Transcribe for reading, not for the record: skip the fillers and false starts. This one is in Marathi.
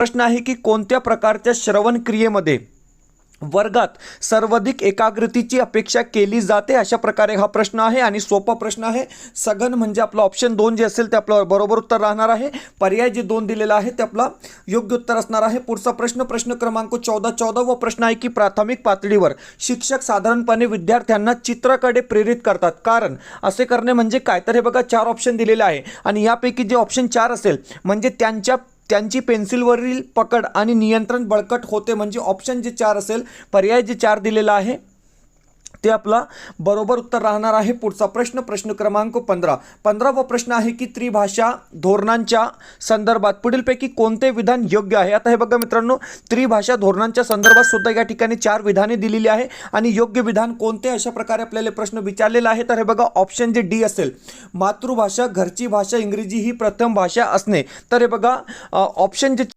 प्रश्न आहे की कोणत्या प्रकारच्या श्रवण क्रियेमध्ये वर्गात सर्वाधिक एकाग्रतेची अपेक्षा केली जाते, अशा प्रकारे हा प्रश्न आहे आणि सोपा प्रश्न आहे. सघन म्हणजे आपलं ऑप्शन 2 जे असेल ते आपलं बरोबर उत्तर राहणार आहे. पर्याय जे 2 दिलेला आहे ते आपला योग्य उत्तर असणार आहे. पुढचा प्रश्न प्रश्न क्रमांक 14 व प्रश्न आहे की प्राथमिक पातळीवर शिक्षक साधारणपणे विद्यार्थ्यांना चित्राकडे प्रेरित करतात, कारण असे करणे म्हणजे काय. तर हे बघा 4 ऑप्शन दिलेले आहे आणि यापैकी जे ऑप्शन 4 असेल म्हणजे त्यांची पेन्सिलवरील पकड आणि नियंत्रण बळकट होते, म्हणजे ऑप्शन जे 4 असेल, पर्याय जे 4 दिलेला आहे ते आपला बरोबर उत्तर राहणार आहे. पुढचा प्रश्न प्रश्न क्रमांक 15 व प्रश्न आहे की त्रिभाषा धोरणांच्या संदर्भात पुढीलपैकी कोणते विधान योग्य आहे. आता हे बघा मित्रांनो, त्रिभाषा धोरणांच्या संदर्भात सुद्धा या ठिकाणी 4 विधाने दिलेली आहे आणि योग्य विधान कोणते अशा प्रकारे आपल्याला प्रश्न विचारलेला आहे. तर हे बघा ऑप्शन जे डी असेल, मातृभाषा घरची भाषा इंग्रजी ही प्रथम भाषा असणे. तर हे बघा ऑप्शन जे